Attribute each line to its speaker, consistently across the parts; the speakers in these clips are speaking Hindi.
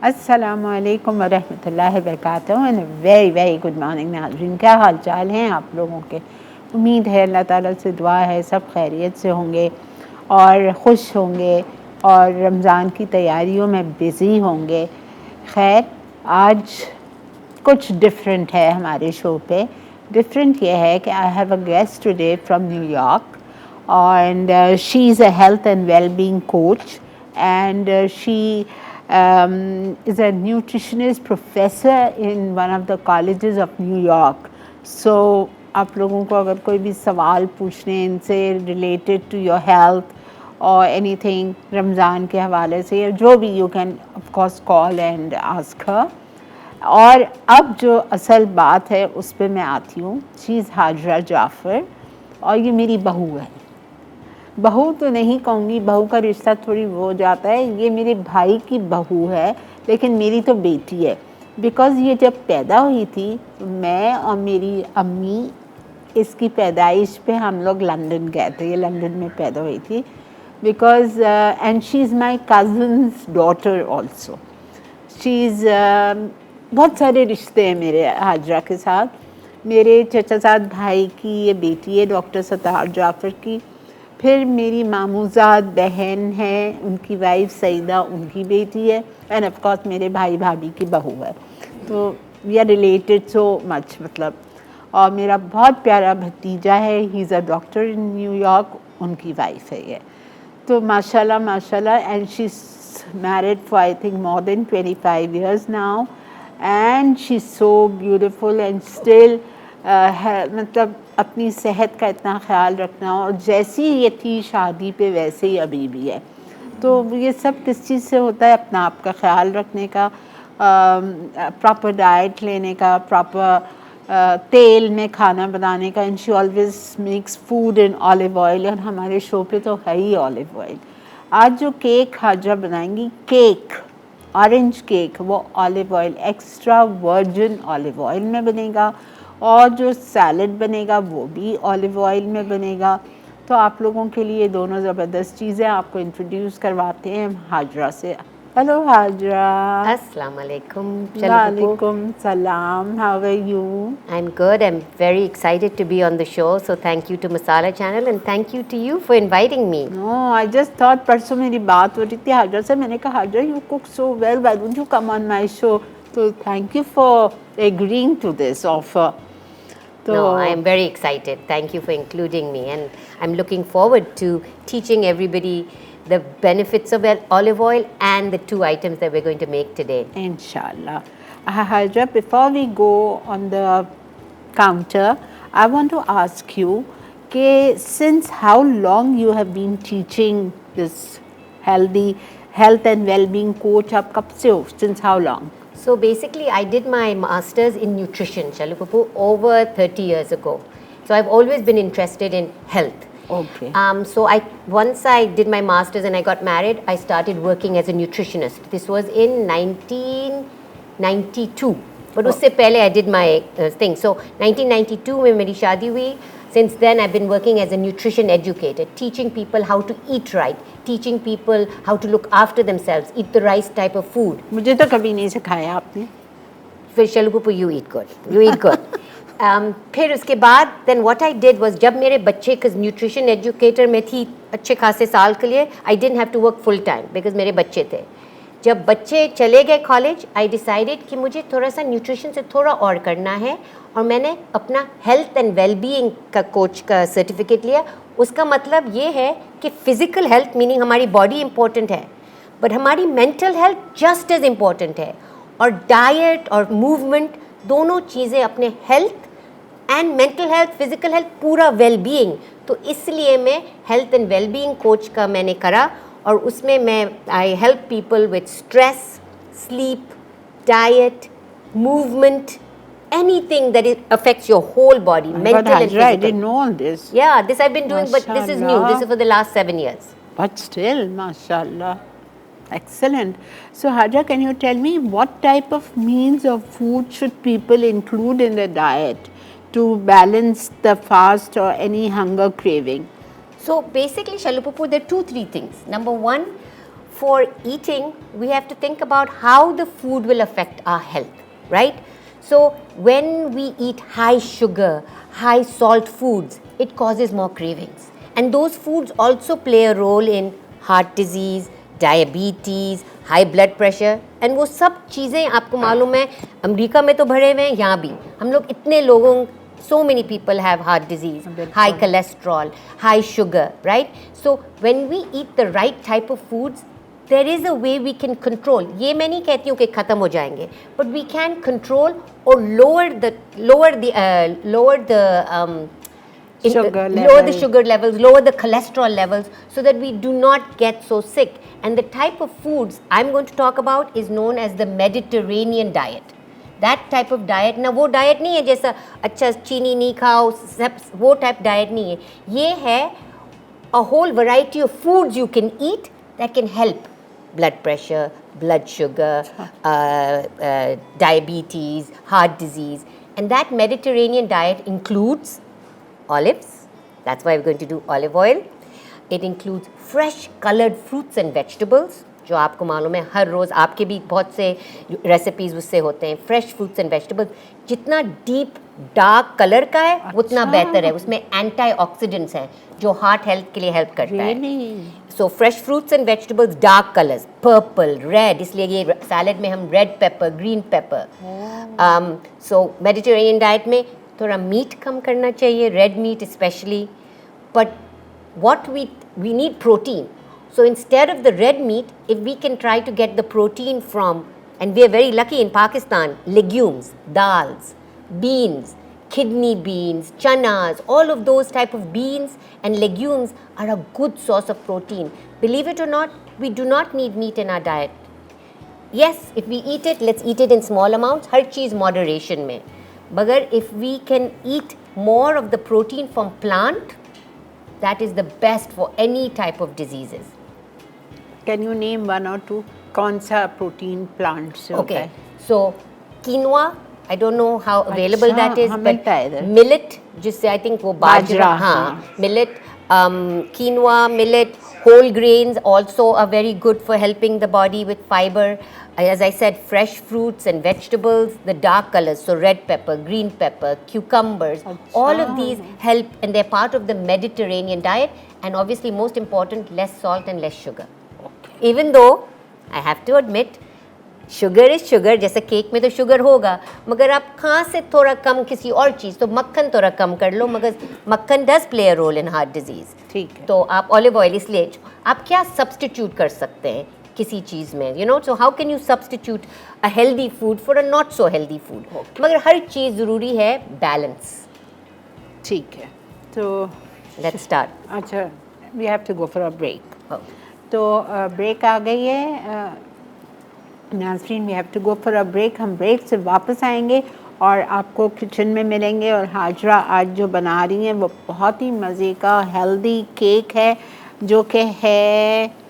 Speaker 1: अस्सलामु अलैकुम वरहमतुल्लाहि वबरकातुहू and very very good morning नाज़रीन, क्या हाल चाल हैं आप लोगों के। उम्मीद है अल्लाह ताला से दुआ है सब खैरियत से होंगे और ख़ुश होंगे और रमज़ान की तैयारियों में बिज़ी होंगे। खैर, आज कुछ डिफरेंट है हमारे शो पे। डिफरेंट ये है कि I have a guest today from New York and she's a health and well-being coach and she is a nutritionist professor in one of the colleges of New York. So आप लोगों को अगर कोई भी सवाल पूछने इनसे related to your health or anything Ramzan के हवाले से या जो भी, you can of course call and ask her. और अब जो असल बात है उस पर मैं आती हूँ। शी इज़ हाजरा जाफ़र और ये मेरी बहू है। बहू तो नहीं कहूँगी, बहू का रिश्ता थोड़ी वो हो जाता है, ये मेरे भाई की बहू है लेकिन मेरी तो बेटी है। बिकॉज़ ये जब पैदा हुई थी मैं और मेरी अम्मी इसकी पैदाइश पे हम लोग लंदन गए थे। ये लंदन में पैदा हुई थी because and she is my cousins daughter also. She is बहुत सारे रिश्ते हैं मेरे हाजरा के साथ। मेरे चचाजाद भाई की ये बेटी है डॉक्टर सत्तार जाफ़र की। फिर मेरी मामूज़ाद बहन है, उनकी वाइफ सईदा, उनकी बेटी है एंड ऑफ कोर्स मेरे भाई भाभी की बहू है। तो we are related so much मतलब। और मेरा बहुत प्यारा भतीजा है, he is a doctor in New York, उनकी वाइफ है ये। तो माशाल्लाह माशाल्लाह and she is married for I think more than 25 years now and she is so beautiful and still मतलब अपनी सेहत का इतना ख्याल रखना, और जैसी ये थी शादी पे वैसे ही अभी भी है। तो ये सब किस चीज़ से होता है? अपना आप का ख्याल रखने का, प्रॉपर डाइट लेने का, प्रॉपर तेल में खाना बनाने का। And she always makes food in olive oil, और हमारे शो पे तो है ही ऑलिव ऑयल। आज जो केक हाजरा बनाएंगी, केक ऑरेंज केक, वो olive oil, extra virgin olive oil में बनेगा। और जो सैलड बनेगा वो भी ऑलिव ऑयल में बनेगा। तो आप लोगों के लिए दोनों ज़बरदस्त चीज़ें आपको इंट्रोड्यूस करवाते हैं हाजरा से। हेलो हाजरा।
Speaker 2: अस्सलाम वालेकुम।
Speaker 1: वालेकुम सलाम। How are you?
Speaker 2: I'm good. I'm very excited to be on the show. So thank you to Masala Channel and thank you to you for inviting me.
Speaker 1: No, I just thought, परसों मेरी बात हो रही थी हाजरा से, मैंने कहा Hajra you cook so well, why don't you come on my show. तो thank you for agreeing to this offer.
Speaker 2: No, I am very excited. Thank you for including me, and I'm looking forward to teaching everybody the benefits of olive oil and the two items that we're going to make today.
Speaker 1: Inshallah. Hajra, before we go on the counter, I want to ask you, since how long you have been teaching this health and well-being coach? आप कब से हो? Since how long?
Speaker 2: So basically, I did my master's in nutrition, Shalupupu, over 30 years ago. So I've always been interested in health.
Speaker 1: Okay.
Speaker 2: So once I did my master's and I got married, I started working as a nutritionist. This was in 1992. But usse pehle I did my thing. So 1992 में मेरी शादी हुई. Since then I've been working as a nutrition educator, teaching people how to eat right, teaching people how to look after themselves, eat the right type of food.
Speaker 1: मुझे तो कभी नहीं सिखाया आपने।
Speaker 2: फिर Shalupupu, you eat good. You eat good. फिर उसके बाद then what I did was जब मेरे बच्चे because nutrition educator में थी अच्छे खासे साल के लिए, I didn't have to work full time because मेरे बच्चे थे। जब बच्चे चले गए कॉलेज, आई डिसाइडेड कि मुझे थोड़ा सा न्यूट्रिशन से थोड़ा और करना है, और मैंने अपना हेल्थ एंड वेलबीइंग का कोच का सर्टिफिकेट लिया। उसका मतलब ये है कि फ़िज़िकल हेल्थ मीनिंग हमारी बॉडी इम्पॉर्टेंट है, बट हमारी mental health just as important है। और डाइट और मूवमेंट दोनों चीज़ें अपने health and mental health, physical health, पूरा वेलबीइंग। तो इसलिए मैं हेल्थ एंड वेलबीइंग कोच का मैंने करा, और उसमें मैं I help people with stress, sleep, diet, movement, anything that affects your whole body, mental and physical.
Speaker 1: I didn't know all this.
Speaker 2: Yeah, this I've been doing, but this is new. This is for the last 7 years.
Speaker 1: But still, mashallah, excellent. So Hajra, can you tell me what type of meals or food should people include in their diet to balance the fast or any hunger craving?
Speaker 2: So basically, Shalupupu, there are 2-3 things. Number one, for eating, we have to think about how the food will affect our health, right? So when we eat high sugar, high salt foods, it causes more cravings. And those foods also play a role in heart disease, diabetes, high blood pressure. And वो सब चीज़ें आपको मालूम है, अमेरिका में तो भरे हुए हैं, यहाँ भी हम लोग इतने लोगों, so many people have heart disease, high cholesterol, high sugar, right? So when we eat the right type of foods, there is a way we can control. ये मैं नहीं कहती हूँ कि ख़त्म हो जाएंगे, but we can control or lower the sugar levels, lower the cholesterol levels, so that we do not get so sick. And the type of foods I'm going to talk about is known as the Mediterranean diet. That type of diet, ना वो diet नहीं है जैसा अच्छा चीनी नहीं खाओ, वो type diet नहीं है. ये है a whole variety of foods you can eat that can help blood pressure, blood sugar, diabetes, heart disease. And that Mediterranean diet includes olives. That's why we're going to do olive oil. It includes fresh colored fruits and vegetables. जो आपको मालूम है हर रोज़ आपके भी बहुत से रेसिपीज़ उससे होते हैं. फ्रेश फ्रूट्स एंड वेजिटेबल्स, जितना डीप डार्क कलर का है उतना बेहतर है. उसमें एंटीऑक्सीडेंट्स हैं जो हार्ट हेल्थ के लिए हेल्प करता है. So fresh fruits and vegetables, dark colours, purple, red, इसलिए ये सैलड में हम रेड पेपर, ग्रीन पेपर. सो मेडिटेरेनियन डाइट में थोड़ा मीट कम करना चाहिए, red meat specially. But what we need protein. So instead of the red meat, if we can try to get the protein from, and we are very lucky in Pakistan, legumes, dals, beans, kidney beans, chanas, all of those type of beans and legumes are a good source of protein. Believe it or not, we do not need meat in our diet. Yes, if we eat it, let's eat it in small amounts. Her cheese moderation में. मगर if we can eat more of the protein from plant, that is the best for any type of diseases.
Speaker 1: Can you name one or two? कौन सा protein plant से होता है?
Speaker 2: So quinoa, I don't know how available that is, but millet, जिससे I think वो बाजरा, हाँ, millet, quinoa, millet, whole grains also are very good for helping the body with fiber. As I said, fresh fruits and vegetables, the dark colors, so red pepper, green pepper, cucumbers, all of these help, and they're part of the Mediterranean diet. And obviously, most important, less salt and less sugar. Okay. Even though, I have to admit, sugar is sugar. जैसे केक में तो sugar होगा, मगर आप कहाँ से थोड़ा कम किसी और चीज़, तो मक्खन थोड़ा कम कर लो, मगर मक्खन does play a role in heart disease. ठीक है. तो आप olive oil, इसलिए आप क्या substitute कर सकते हैं किसी चीज़ में, you know, so how can you substitute a healthy food for a not so healthy food? मगर हर चीज़ ज़रूरी है balance.
Speaker 1: ठीक है, तो
Speaker 2: let's start.
Speaker 1: अच्छा, we have to go for a break. तो break आ गई है नाज़रीन, we have to go for a break. हम break से वापस आएंगे और आपको किचन में मिलेंगे. और हाजरा आज जो बना रही हैं वो बहुत ही मज़े का हेल्दी केक है जो कि है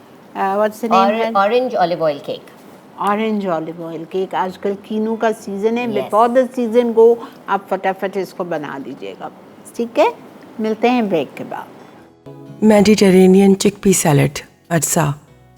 Speaker 1: what's the name?
Speaker 2: Orange olive oil cake.
Speaker 1: Orange olive oil cake. आजकल कीनू का सीज़न है. Before the season go, आप फटाफट इसको बना लीजिएगा. ठीक है, मिलते हैं ब्रेक के बाद.
Speaker 3: Mediterranean chickpea salad. अज्जा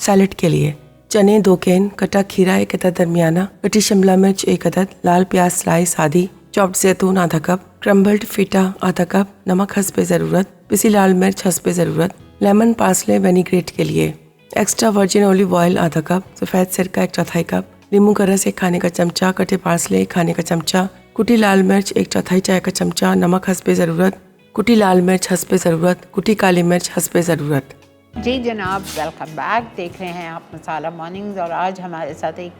Speaker 3: सैलड के लिए चने 2 कैन, कटा खीरा 1 अदद दरमियाना, कटी शिमला मिर्च 1 अदद, लाल प्याज स्लाइस आधी, चॉप्ड जैतून आधा कप, क्रम्बल्ड फीटा आधा कप, नमक हस्बे ज़रूरत, पिसी लाल मिर्च हस्बे ज़रूरत, लेमन पार्सले विनेग्रेट के लिए, एक्स्ट्रा वर्जिन ऑलिव ऑयल आधा कप, सफ़ेद सिरका 1/4 कप, नींबू का रस 1 खाने का चमचा, कटे पार्सले 1 खाने का चमचा, कुटी लाल मिर्च 1/4 चाय का चमचा, नमक हस्बे ज़रूरत, कुटी लाल मिर्च हस्बे ज़रूरत, कुटी काली मिर्च हस्बे ज़रूरत.
Speaker 1: जी जनाब, वेलकम बैक. देख रहे हैं आप मसाला मॉर्निंग्स और आज हमारे साथ एक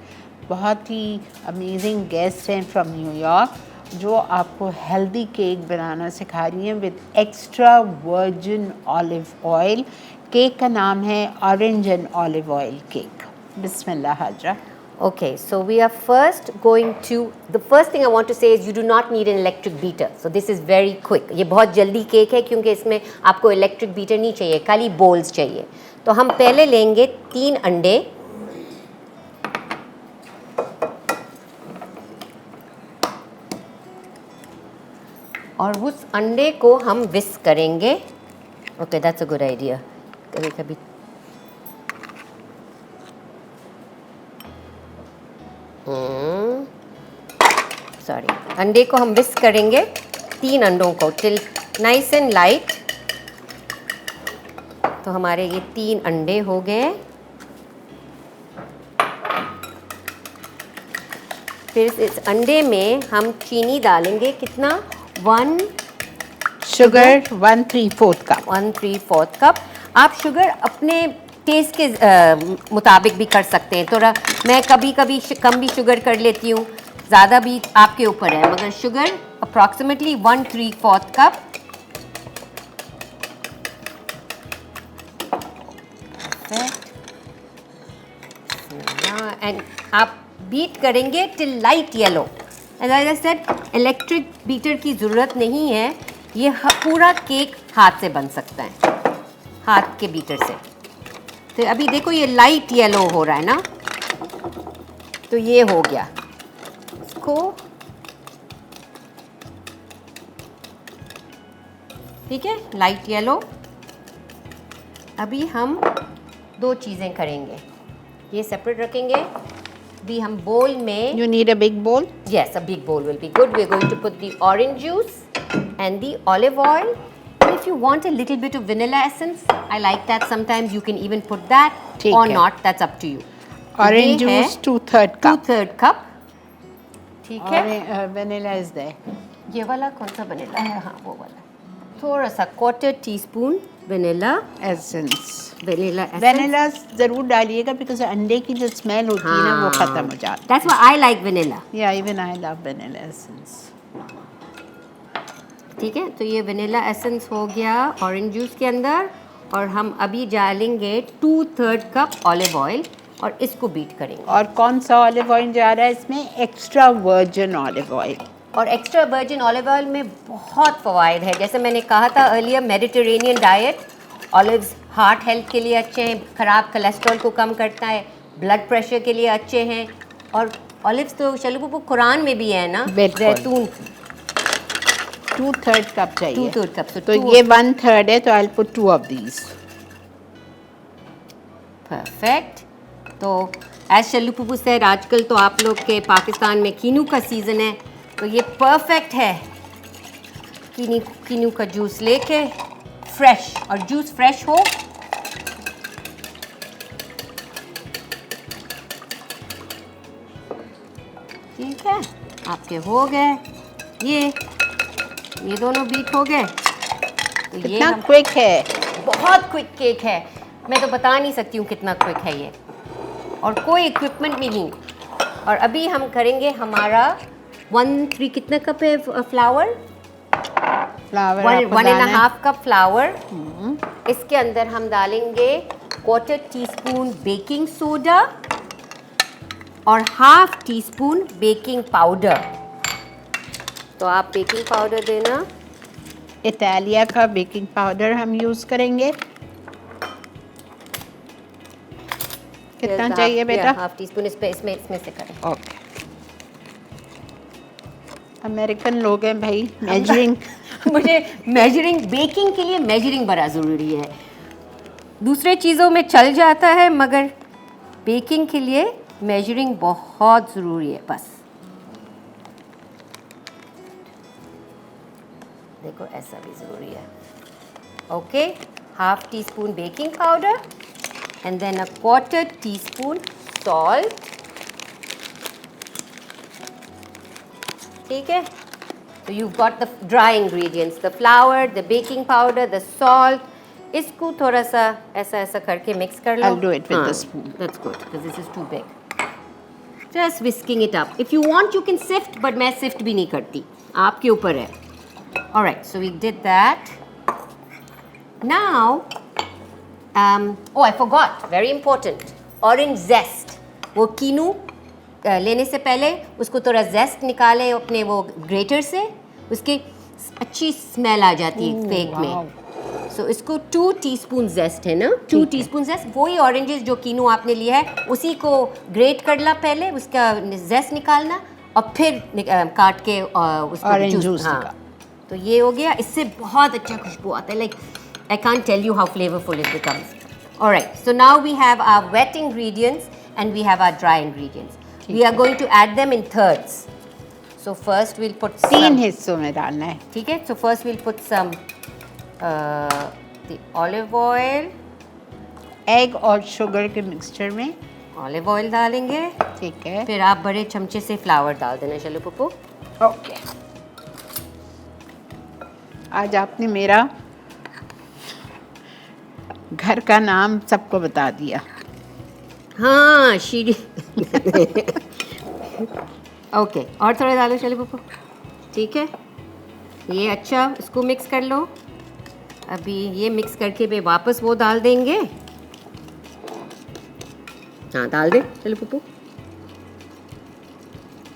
Speaker 1: बहुत ही अमेजिंग गेस्ट हैं फ्रॉम न्यूयॉर्क जो आपको हेल्दी केक बनाना सिखा रही हैं with extra virgin olive oil. Cake का नाम है orange and olive oil cake. बिस्मिल्लाह Hajra.
Speaker 2: Okay, so we are first going to, the first thing I want to say is you do not need an electric beater. So this is very quick. ये बहुत जल्दी केक है क्योंकि इसमें आपको इलेक्ट्रिक बीटर नहीं चाहिए, खाली बोल्स चाहिए. तो हम पहले लेंगे 3 अंडे, और उस अंडे को हम विस्क करेंगे. Okay, that's a good idea. कभी कभी सॉरी, अंडे को हम विस्क करेंगे, 3 अंडों को टिल नाइस एंड लाइट। तो हमारे ये 3 अंडे हो गए। फिर इस अंडे में हम चीनी डालेंगे, कितना? 1
Speaker 1: शुगर 1/3 कप।
Speaker 2: 1/3 कप। आप शुगर अपने टेस्ट के मुताबिक भी कर सकते हैं। थोड़ा मैं कभी कभी कम भी शुगर कर लेती हूँ, ज़्यादा भी आपके ऊपर है, मगर शुगर अप्रॉक्सीमेटली 1/3 कप। एंड आप बीट करेंगे till light yellow. As I said, electric beater की ज़रूरत नहीं है, ये पूरा केक हाथ से बन सकता है, हाथ के बीटर से। तो अभी देखो ये लाइट येलो हो रहा है ना, तो ये हो गया। इसको ठीक है, लाइट येलो। अभी हम 2 चीज़ें करेंगे, ये सेपरेट रखेंगे। अभी हम बोल में,
Speaker 1: You need a big bowl?
Speaker 2: yes, a big bowl will be good. We're going to put the orange juice and the olive oil. And if you want a little bit of vanilla essence, I like that. Sometimes you can even put that
Speaker 1: ठीक
Speaker 2: or
Speaker 1: है।
Speaker 2: not. That's up to you.
Speaker 1: Orange
Speaker 2: ये है
Speaker 1: juice 2/3 cup.
Speaker 2: 2/3 cup. ठीक है।
Speaker 1: और vanilla is there.
Speaker 2: ये वाला कौन सा वनीला है? हाँ, वो वाला। थोड़ा सा 1/4 teaspoon vanilla
Speaker 1: Essence.
Speaker 2: essence.
Speaker 1: Vanilla जरूर डालिएगा, because अंडे की जो स्मेल होती है ना वो खत्म हो जाती है।
Speaker 2: That's why I like vanilla.
Speaker 1: Yeah, even I love vanilla essence.
Speaker 2: ठीक है, तो ये वनीला एसेंस हो गया ऑरेंज जूस के अंदर। और हम अभी डालेंगे 2/3 कप ऑलिव ऑयल और इसको बीट करेंगे।
Speaker 1: और कौन सा ऑलिव ऑयल जा रहा है इसमें? Extra virgin olive oil.
Speaker 2: और एक्स्ट्रा वर्जिन ऑलिव ऑयल में बहुत फ़वाइद है। जैसे मैंने कहा था earlier, Mediterranean diet, olives heart health के लिए अच्छे हैं, ख़राब कोलेस्ट्रॉल को कम करता है, ब्लड प्रेशर के लिए अच्छे हैं। और ऑलिव्स तो शलगू कुरान में भी है ना, जैतून।
Speaker 1: 2/3 कप चाहिए।
Speaker 2: 2/3 कप।
Speaker 1: तो ये 1/3 है, तो I will put 2 of these.
Speaker 2: Perfect. तो एज शल्लू पुप्पू सर, आजकल तो आप लोग के पाकिस्तान में कीनू का सीज़न है, तो ये परफेक्ट है। कीनू का जूस लेके, फ्रेश, और जूस फ्रेश हो। ठीक है, आपके हो गए ये दोनों बीट हो गए। तो ये
Speaker 1: कितना क्विक है,
Speaker 2: बहुत क्विक केक है, मैं तो बता नहीं सकती हूँ कितना क्विक है ये, और कोई इक्विपमेंट भी नहीं। और अभी हम करेंगे हमारा 1/3 कितना कप है फ्लावर?
Speaker 1: Flower
Speaker 2: 1.5 cup flower. इसके अंदर हम डालेंगे 1/4 टीस्पून बेकिंग सोडा और 1/2 टीस्पून बेकिंग पाउडर। तो आप बेकिंग पाउडर देना।
Speaker 1: इटालिया का बेकिंग पाउडर हम यूज़ करेंगे। कितना चाहिए बेटा?
Speaker 2: 1/2 टीस्पून इसमें से करें।
Speaker 1: ओके, अमेरिकन लोग हैं भाई, मेजरिंग
Speaker 2: मुझे मेजरिंग, बेकिंग के लिए मेजरिंग बड़ा ज़रूरी है। दूसरे चीज़ों में चल जाता है, मगर बेकिंग के लिए मेजरिंग बहुत ज़रूरी है। बस देखो, ऐसा भी ज़रूरी है। Okay, 1/2 teaspoon baking powder and then 1/4 teaspoon salt. ठीक है, so you've got the dry ingredients, the flour, the baking powder, the salt. इसको थोड़ा सा ऐसा करके मिक्स कर लो।
Speaker 1: I'll do it with the spoon.
Speaker 2: That's good, because this is too big. Just whisking it up. If you want, you can sift, but मैं sift भी नहीं करती, आपके ऊपर है। All right, so we did that. Now, oh, I forgot, very important, orange zest. वो कीनू लेने से पहले उसको थोड़ा जेस्ट निकाले अपने वो ग्रेटर से, उसकी अच्छी स्मेल आ जाती है केक में। सो इसको 2 टीस्पून जेस्ट है ना, 2 टीस्पून जेस्ट, वही ऑरेंजेस जो कीनू आपने लिया है उसी को ग्रेट करना पहले, उसका जेस्ट निकालना और फिर काट के उसको जूस। हाँ, तो ये हो गया। इससे बहुत अच्छा खुशबू आता है, like I can't tell you how flavorful it becomes. All right, so now we have our wet ingredients and we have our dry ingredients. We are going to add them in thirds. So first we'll put
Speaker 1: 3
Speaker 2: some.
Speaker 1: हिस्सों में डालना है।
Speaker 2: ठीक है, so first we'll put some the olive oil.
Speaker 1: Egg और शुगर के मिक्सचर में।
Speaker 2: ऑलिव ऑयल डालेंगे,
Speaker 1: ठीक है।
Speaker 2: फिर आप बड़े चमचे से फ्लावर डाल देना शलू पप्पू।
Speaker 1: ओके, आज आपने मेरा घर का नाम सबको बता दिया।
Speaker 2: हाँ शीरी। ओके, और थोड़ा डालो शलू पप्पू। ठीक है, ये अच्छा इसको मिक्स कर लो। अभी ये मिक्स करके भी वापस वो डाल देंगे। हाँ डाल दे चलो पप्पू,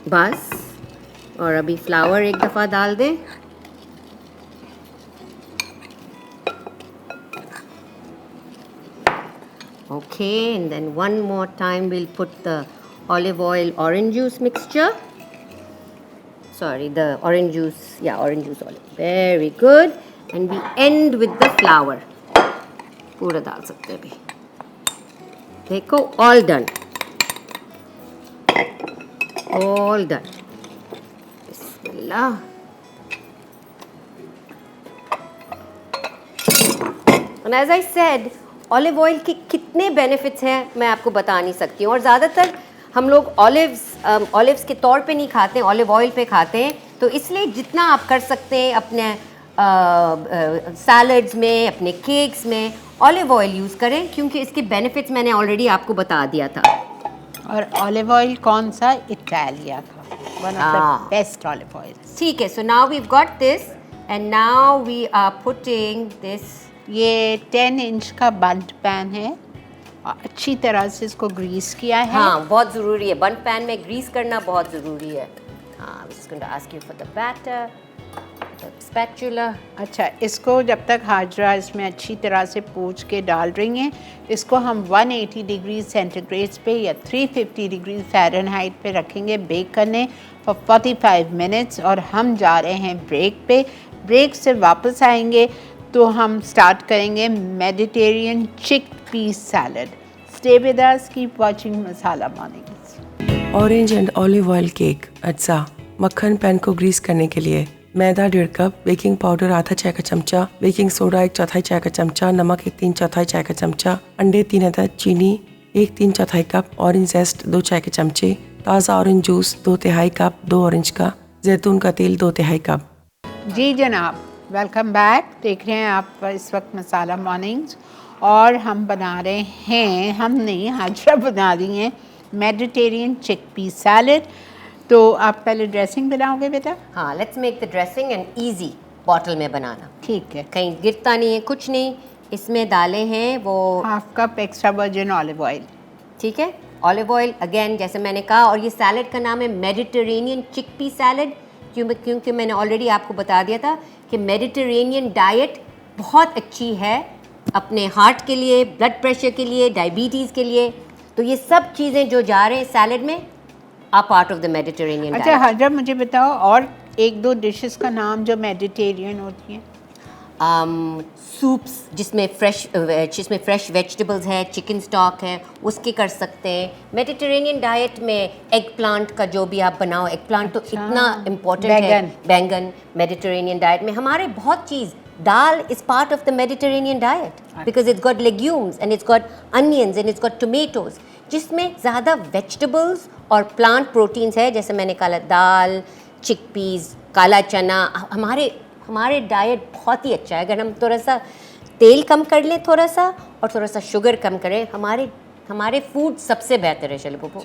Speaker 2: बस। और अभी फ्लावर एक दफ़ा डाल दे। Okay, and then one more time we'll put the olive oil orange juice mixture. Sorry, the orange juice, yeah, orange juice olive. Very good. And we end with the flour. पूरा डाल सकते हैं अभी। देखो, all done. All done. Bismillah. And as I said, olive oil के कितने बेनिफिट्स हैं मैं आपको बता नहीं सकती हूँ। और ज़्यादातर हम लोग ऑलिव्स के तौर पे नहीं खाते हैं, ऑलिव ऑयल पे खाते हैं। तो इसलिए जितना आप कर सकते हैं अपने सैलड्स में, अपने केक्स में ऑलिव ऑयल यूज़ करें, क्योंकि इसके बेनिफिट्स मैंने ऑलरेडी आपको बता दिया था।
Speaker 1: और ऑलिव ऑयल कौन सा? इटालिया का, one of the best olive oil.
Speaker 2: ठीक है, so now we got this and now we are putting this.
Speaker 1: ये 10 इंच का बंट पैन है और अच्छी तरह से इसको ग्रीस किया है।
Speaker 2: हाँ, बहुत ज़रूरी है, बंट पैन में ग्रीस करना बहुत ज़रूरी है। हाँ, I was going to ask you for the batter, the spatula.
Speaker 1: अच्छा, इसको जब तक हाजरा इसमें अच्छी तरह से पूछ के डाल रही हैं, इसको हम 180 डिग्री सेंटीग्रेड पे या 350 डिग्री फ़ारेनहाइट पे रखेंगे बेक करने फॉर 45 मिनट्स। और हम जा रहे हैं ब्रेक पे। ब्रेक से वापस आएंगे तो हम स्टार्ट करेंगे Mediterranean chick peas salad. Stay with us, keep watching Masala mornings.
Speaker 3: Orange and olive oil cake अज्जा। मक्खन पैन को ग्रीस करने के लिए मैदा 1.5 कप, बेकिंग पाउडर आधा चाय का चमचा, बेकिंग सोडा 1/4 चाय का चमचा, नमक 1/3 चाय का चमचा, अंडे 3 अदद, चीनी 1/3 कप, ऑरेंज जेस्ट 2 चाय के चमचे, ताज़ा ऑरेंज जूस 2/3 कप, 2 ऑरेंज का, जैतून का तेल 2/3 कप।
Speaker 1: जी जनाब, वेलकम बैक। देख रहे हैं आप इस वक्त मसाला मॉर्निंग्स और हम बना रहे हैं, हम नहीं हाजरा बना रही हैं मेडिटेरियन चिक पीस सैलड। तो आप पहले ड्रेसिंग बनाओगे बेटा?
Speaker 2: हाँ, let's make the dressing and easy bottle में बनाना।
Speaker 1: ठीक है।
Speaker 2: कहीं गिरता नहीं है, कुछ नहीं। इसमें डाले हैं वो
Speaker 1: 1/2 cup extra virgin olive oil.
Speaker 2: ठीक है, ऑलिव ऑयल अगेन जैसे मैंने कहा। और ये सैलड का नाम है मेडिटेरेनियन चिकपी सैलड, क्योंकि मैंने ऑलरेडी आपको बता दिया था कि मेडिटेरेनियन डाइट बहुत अच्छी है अपने हार्ट के लिए, ब्लड प्रेशर के लिए, डायबिटीज़ के लिए। तो ये सब चीज़ें जो जा रहे हैं सैलड में are part of the Mediterranean
Speaker 1: अच्छा
Speaker 2: diet.
Speaker 1: हाजरा, मुझे बताओ और 1-2 डिशेस का नाम जो मेडिटेरियन होती हैं।
Speaker 2: सूप्स जिसमें फ्रेश वेजिटेबल्स है, चिकन स्टॉक है, उसके कर सकते हैं। मेडिटेरेनियन डाइट में एग प्लांट का जो भी आप बनाओ, एग प्लांट तो इतना इम्पोर्टेंट है। बैंगन मेडिटेरेनियन डाइट में हमारे बहुत चीज़। Dal is part of the Mediterranean diet because it's got legumes and it's got onions and it's got tomatoes, जिसमें ज़्यादा वेजिटेबल्स और प्लांट प्रोटीन्स है। जैसे मैंने कहा, दाल, चिकपीस, काला चना। हमारे डाइट बहुत ही अच्छा है। अगर हम थोड़ा सा तेल कम कर लें, थोड़ा सा, और थोड़ा सा शुगर कम करें, हमारे फूड सबसे बेहतर है। चलो Pappu,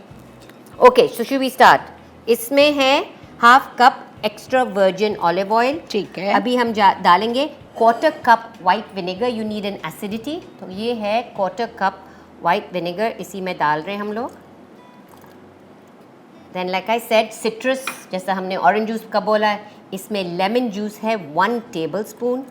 Speaker 2: okay, so should we start. इसमें है 1/2 cup extra virgin olive oil.
Speaker 1: ठीक है।
Speaker 2: अभी हम डालेंगे 1/4 cup white vinegar. You need an acidity, तो ये है 1/4 कप वाइट विनेगर, इसी में डाल रहे हैं हम लोग। Then like I said, citrus, जैसा हमने ऑरेंज जूस का बोला है, इसमें लेमन जूस है 1 टेबलस्पून।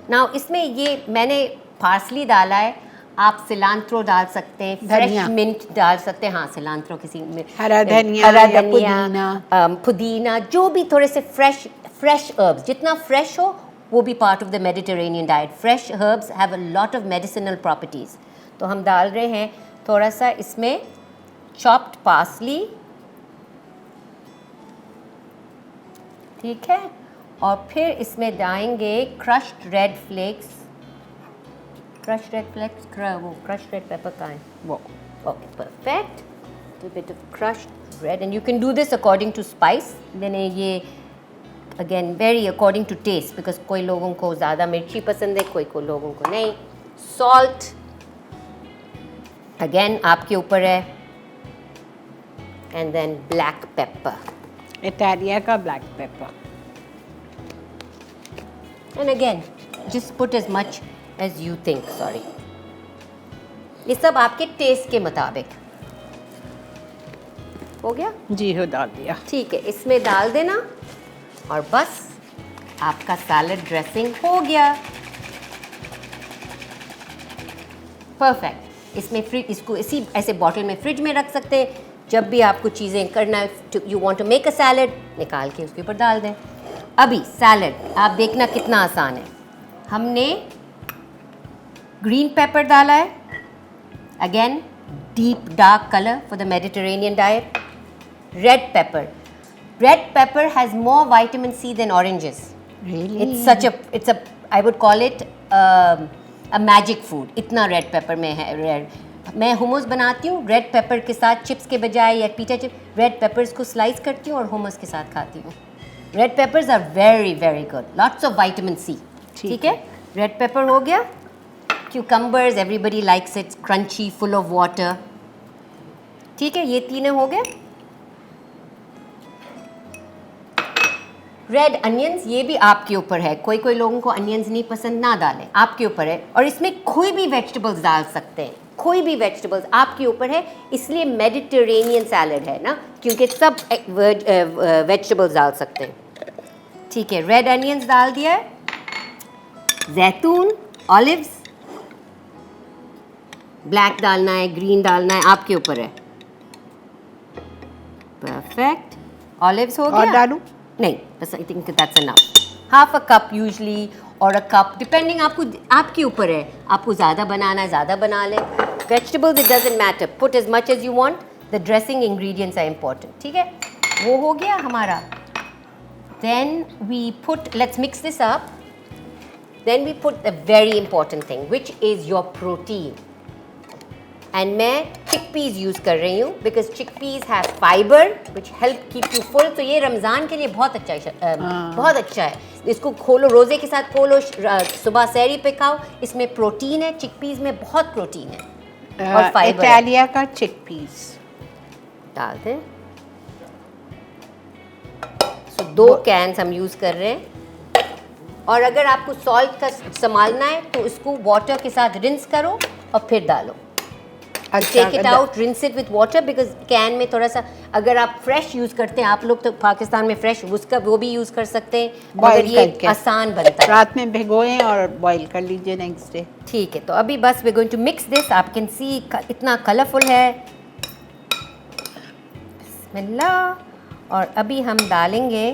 Speaker 2: नाउ इसमें ये मैंने पार्सली डाला है, आप सिलांट्रो डाल सकते हैं, फ्रेश मिंट डाल सकते हैं। हाँ, सिलांट्रो किसी में,
Speaker 1: हरा धनिया,
Speaker 2: पुदीना, जो भी थोड़े से फ्रेश हर्ब्स, जितना फ्रेश हो वो भी part of the Mediterranean diet. Fresh herbs have a lot of medicinal properties. तो हम डाल रहे हैं थोड़ा सा इसमें chopped parsley, ठीक है, और फिर इसमें डालेंगे crushed red flakes, crushed red flakes, वो crushed red pepper का है वो. Okay, perfect. A bit of crushed red, and you can do this according to spice. Then ये again very according to taste, because कोई लोगों को ज़्यादा मिर्ची पसंद है, कोई लोगों को नहीं. Salt, again आपके ऊपर है. And then black pepper.
Speaker 1: Italia का black pepper.
Speaker 2: And again, just put as much as you think. Sorry. ये सब आपके टेस्ट के मुताबिक. हो गया?
Speaker 1: जी हो, डाल दिया.
Speaker 2: ठीक है, इसमें डाल देना और बस आपका सैलड ड्रेसिंग हो गया. परफेक्ट. इसमें इसको इसी ऐसे बॉटल में फ्रिज में रख सकते हैं. जब भी आपको चीज़ें करना है, you want to make a salad, निकाल के उसके ऊपर डाल दें. अभी सैलड आप देखना कितना आसान है. हमने ग्रीन पेपर डाला है. Again deep dark color for the Mediterranean diet. Red pepper. Red pepper has more vitamin C than oranges.
Speaker 1: Really?
Speaker 2: It's a I would call it a magic food. इतना red pepper में है. red. मैं hummus बनाती हूँ red pepper के साथ, chips के बजाय या pita chips, red peppers को slice करती हूँ और hummus के साथ खाती हूँ. Red peppers are very very good. Lots of vitamin C. ठीक है? Red pepper हो गया. Cucumbers, everybody likes it, crunchy, full of water. ठीक है, ये तीनों हो गए. रेड अनियंस, ये भी आपके ऊपर है. कोई लोगों को अनियंस नहीं पसंद, ना डालें, आपके ऊपर है. और इसमें कोई भी वेजिटेबल्स डाल सकते हैं, कोई भी वेजिटेबल्स आपके ऊपर है. इसलिए मेडिटेरेनियन सैलड है ना, क्योंकि सब वेजिटेबल्स डाल सकते हैं. ठीक है, रेड अनियंस डाल दिया है. जैतून, ऑलिव्स, ब्लैक डालना है, ग्रीन डालना है, आपके ऊपर है. परफेक्ट. ऑलिव्स हो गया.
Speaker 1: और डालूं?
Speaker 2: नहीं, बस आई think that's enough. Half a cup usually, और अ कप डिपेंडिंग, आपके ऊपर है. आपको ज़्यादा बनाना है, ज़्यादा बना लें. Vegetables, it doesn't matter, put as much as you want. The dressing ingredients are important. ठीक है, वो हो गया हमारा. Then we put, let's mix this up. Then we put the very important thing which is your protein. And मैं चिकपीज यूज़ कर रही हूँ because chickpeas have fibre which help keep you full. तो ये रमज़ान के लिए बहुत अच्छा है. बहुत अच्छा है. इसको खोलो, रोज़े के साथ खोलो, सुबह सहरी पे खाओ. इसमें प्रोटीन है, चिकपीज में बहुत प्रोटीन है और फाइबर.
Speaker 1: इटालिया का चिकपीस
Speaker 2: डाल दें. सो 2 कैन्स हम यूज़ कर रहे हैं. और अगर आपको सॉल्ट का संभालना है तो इसको वाटर के साथ रिंस करो और फिर डालो. Take it out, rinse it with water, because can में थोड़ा सा, अगर आप फ्रेश यूज़ करते हैं, आप लोग तो पाकिस्तान में फ्रेश, उसका वो भी यूज़ कर सकते हैं. मगर ये आसान बनता है.
Speaker 1: रात में भिगोएं और बॉईल कर लीजिए नेक्स्ट डे.
Speaker 2: ठीक है, तो अभी बस we going to mix this. आप कैन सी इतना कलरफुल है. बिस्मिल्लाह. और अभी हम डालेंगे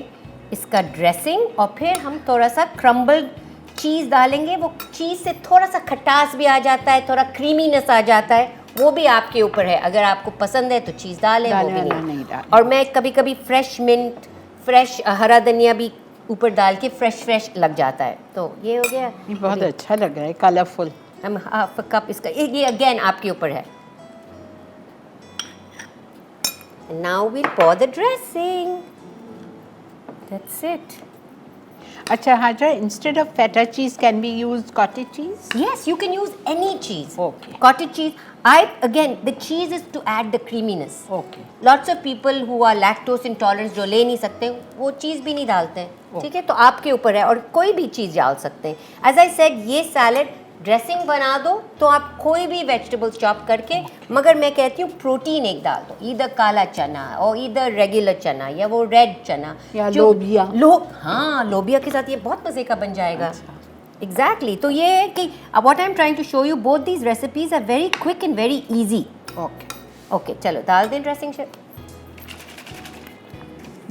Speaker 2: इसका ड्रेसिंग, और फिर हम थोड़ा सा क्रम्बल चीज़ डालेंगे. वो चीज़ से थोड़ा सा खटास भी आ जाता है, थोड़ा क्रीमीनेस आ जाता है. वो भी आपके ऊपर है. अगर आपको पसंद है तो चीज़ डालें, वो भी नहीं. और मैं कभी कभी फ्रेश मिंट, फ्रेश हरा धनिया भी ऊपर डाल के फ्रेश लग जाता है. तो ये हो गया.
Speaker 1: ये बहुत अच्छा लग रहा है, कलरफुल.
Speaker 2: हम हाफ कप इसका, ये अगेन आपके ऊपर है. Now we'll pour the dressing. That's it.
Speaker 1: अच्छा हाजा, इंस्टेड ऑफ फेटा चीज can be use cottage cheese?
Speaker 2: Yes, you can use any cheese.
Speaker 1: Okay.
Speaker 2: Cottage cheese. The cheese is to add the creaminess.
Speaker 1: Okay.
Speaker 2: Lots of people who are lactose intolerant, जो ले नहीं सकते, वो चीज़ भी नहीं डालते हैं. ठीक है, तो आपके ऊपर है. और कोई भी चीज़ डाल सकते हैं. As I said, ये सैलड ड्रेसिंग बना दो तो आप कोई भी वेजिटेबल्स चॉप करके, मगर मैं कहती हूँ प्रोटीन एक डाल दो. इधर काला चना और इधर रेगुलर चना या वो रेड चना
Speaker 1: या लोबिया.
Speaker 2: हाँ, लोबिया के साथ ये बहुत मज़े का बन जाएगा. Exactly. तो ये है कि what I'm trying to show you, both these recipes are very quick and very easy. Okay, चलो डाल दें ड्रेसिंग.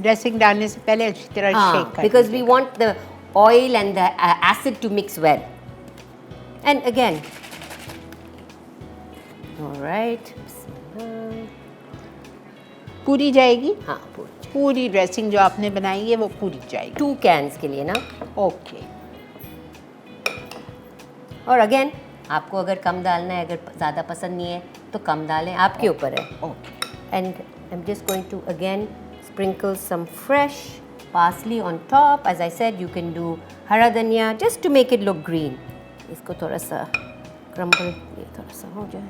Speaker 1: ड्रेसिंग डालने से पहले अच्छी तरह शेक कर.
Speaker 2: Because we want the oil and the acid to mix well. And again, all right.
Speaker 1: पूरी जाएगी?
Speaker 2: हाँ पूरी।
Speaker 1: पूरी ड्रेसिंग जो आपने बनाई है वो पूरी जाएगी।
Speaker 2: 2 कैन्स के लिए ना।
Speaker 1: ओके।
Speaker 2: और अगेन आपको अगर कम डालना है, अगर ज़्यादा पसंद नहीं है तो कम डालें, आपके ऊपर है।
Speaker 1: Okay.
Speaker 2: And I am just going to again sprinkle some fresh parsley on top. As I said, you can do हरा धनिया just to make it look green. इसको थोड़ा सा क्रम्बल, ये थोड़ा सा हो जाए।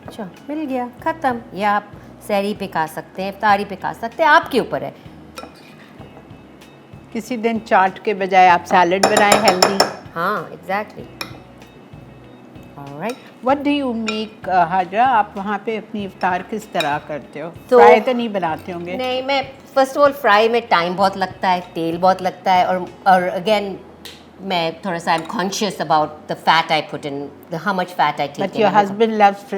Speaker 2: अच्छा, मिल गया, ख़त्म। ये आप सहरी पे खा सकते हैं, इफ्तारी पे खा सकते हैं, आपके ऊपर है।
Speaker 1: किसी दिन चाट के बजाय आप सैलड बनाएं हेल्दी।
Speaker 2: हाँ, exactly. Alright.
Speaker 1: What do you make Hajra? आप वहाँ पे अपनी इफ्तार किस तरह करते हो?
Speaker 2: तो
Speaker 1: फ्राई तो नहीं बनाते होंगे?
Speaker 2: नहीं, मैं फर्स्ट ऑफ ऑल फ्राई में टाइम बहुत लगता है, तेल बहुत लगता है, और अगेन मैं थोड़ा सा I am conscious about the fat I put in, how much fat I take.
Speaker 1: But your husband loves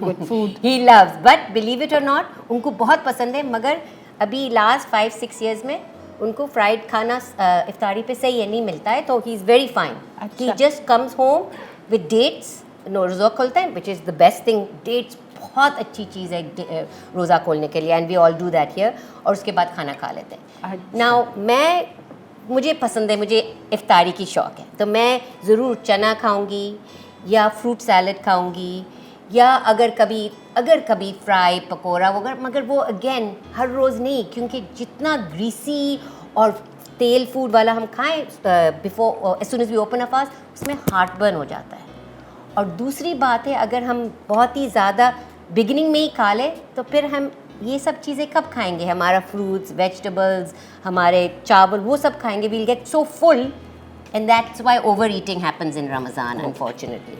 Speaker 1: good food.
Speaker 2: He loves, but believe it or not उनको बहुत पसंद है, मगर अभी लास्ट 5-6 ईयर्स में उनको फ्राइड खाना इफ्तारी पे सही है नहीं मिलता है, तो he is very fine. He just comes home with dates, रोज़ा खोलते हैं, which is the best thing. Dates बहुत अच्छी चीज़ है रोज़ा खोलने के लिए, and we all do that here, और उसके बाद खाना खा लेते हैं। नाउ मुझे पसंद है, मुझे इफ्तारी की शौक़ है, तो मैं ज़रूर चना खाऊंगी या फ्रूट सैलड खाऊंगी, या अगर कभी फ्राई पकोड़ा वगैरह, मगर वो अगेन हर रोज़ नहीं, क्योंकि जितना ग्रीसी और तेल फूड वाला हम खाएं before as soon as we open a fast, उसमें हार्ट बर्न हो जाता है। और दूसरी बात है, अगर हम बहुत ही ज़्यादा बिगिनिंग में ही खा लें तो फिर हम ये सब चीज़ें कब खाएंगे? हमारा फ्रूट्स, वेजिटेबल्स, हमारे चावल, वो सब खाएंगे, we'll get so full, and that's why overeating happens in Ramzan unfortunately.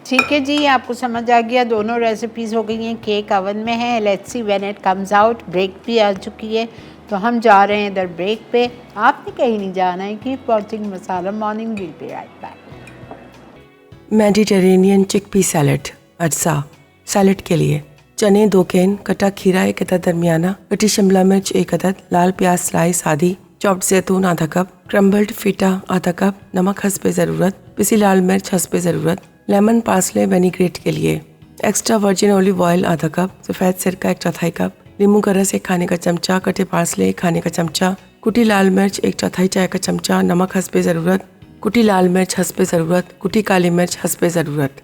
Speaker 1: ठीक है जी, आपको समझ आ गया। दोनों रेसिपीज़ हो गई हैं, केक अवन में है। Let's see when it comes out. Break भी आ चुकी है, तो हम जा रहे हैं इधर ब्रेक पे। आपने कहीं नहीं जाना है। Keep watching masala morning, will be right back.
Speaker 3: Mediterranean chickpea salad अज्जा। सैलड के लिए चने 2 कैन, कटा खीरा 1 अदद दरमियाना, कटी शिमला मिर्च 1 अदद, लाल प्याज स्लाइस आधी, चॉप्ड जैतून आधा कप, क्रम्बल्ड फीटा आधा कप, नमक हस्बे ज़रूरत, पिसी लाल मिर्च हस्बे ज़रूरत, लेमन पार्सले वेनिग्रेट के लिए एक्स्ट्रा वर्जिन ऑलिव ऑयल आधा कप, सफ़ेद सिरका 1/4 कप, नींबू का रस 1 खाने का चमचा, कटे पार्सले 1 खाने का चमचा, कुटी लाल मिर्च 1/4 चाय का चमचा, नमक हस्बे ज़रूरत, कुटी लाल मिर्च हस्बे ज़रूरत, कुटी काली मिर्च हस्बे ज़रूरत।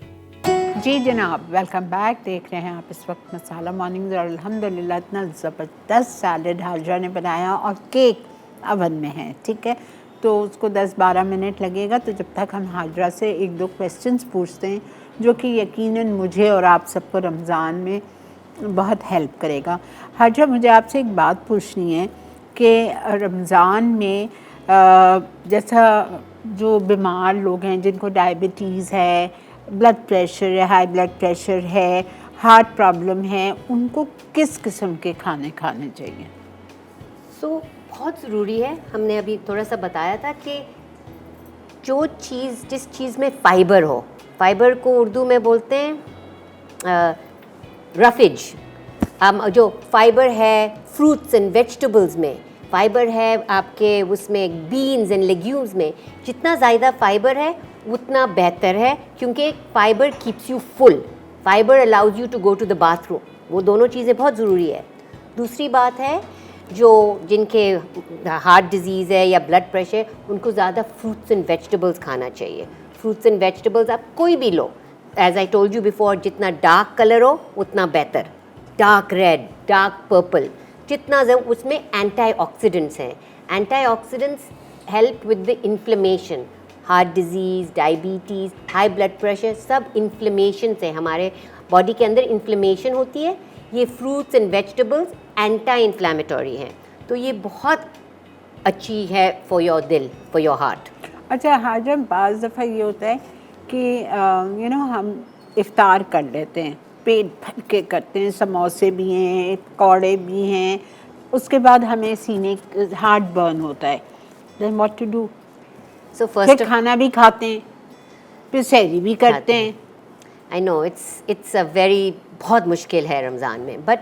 Speaker 1: जी जनाब, वेलकम बैक। देख रहे हैं आप इस वक्त मसाला मॉर्निंग, और अल्हम्दुलिल्लाह इतना ज़बरदस्त सैलड हाजरा ने बनाया, और केक अवन में है। ठीक है, तो उसको 10-12 मिनट लगेगा। तो जब तक हम हाजरा से 1-2 क्वेश्चंस पूछते हैं, जो कि यकीनन मुझे और आप सबको रमज़ान में बहुत हेल्प करेगा। हाजरा, मुझे आपसे एक बात पूछनी है कि रमज़ान में जैसा जो बीमार लोग हैं, जिनको डायबिटीज़ है, ब्लड प्रेशर है, हाई ब्लड प्रेशर है, हार्ट प्रॉब्लम है, उनको किस किस्म के खाने खाने चाहिए?
Speaker 2: बहुत ज़रूरी है, हमने अभी थोड़ा सा बताया था कि जो चीज़, जिस चीज़ में फ़ाइबर हो, फ़ाइबर को उर्दू में बोलते हैं रफिज। जो फ़ाइबर है फ्रूट्स एंड वेजिटेबल्स में, फ़ाइबर है आपके उसमें बीन्स एंड लेग्यूम्स में, जितना ज़्यादा फ़ाइबर है उतना बेहतर है, क्योंकि fibre keeps you full, fibre allows you to go to the bathroom. वो दोनों चीज़ें बहुत ज़रूरी है। दूसरी बात है, जो जिनके हार्ट डिजीज़ है या ब्लड प्रेशर, उनको ज़्यादा फ्रूट्स एंड वेजिटेबल्स खाना चाहिए। फ्रूट्स एंड वेजिटेबल्स आप कोई भी लो, as I told you before, जितना डार्क कलर हो उतना बेहतर, डार्क रेड, डार्क पर्पल, जितना उसमें एंटीऑक्सीडेंट्स हैं। Antioxidants help with the inflammation, heart disease, diabetes, high blood pressure, सब इन्फ्लेमेशन से, हमारे बॉडी के अंदर इन्फ्लेमेशन होती है। ये fruits and vegetables anti inflammatory हैं, तो ये बहुत अच्छी है फॉर योर दिल, फॉर योर हार्ट।
Speaker 1: अच्छा हाजरा, बाज़ दफ़ा ये होता है कि हम इफ़्तार कर लेते हैं, पेट भर के करते हैं, समोसे भी हैं, पकौड़े भी हैं, उसके बाद हमें सीने हार्ट बर्न होता है। Then what to do?
Speaker 2: So first
Speaker 1: खाना भी खाते हैं, फिर सहरी भी करते हैं।
Speaker 2: I know it's a very, बहुत मुश्किल है रमज़ान में, बट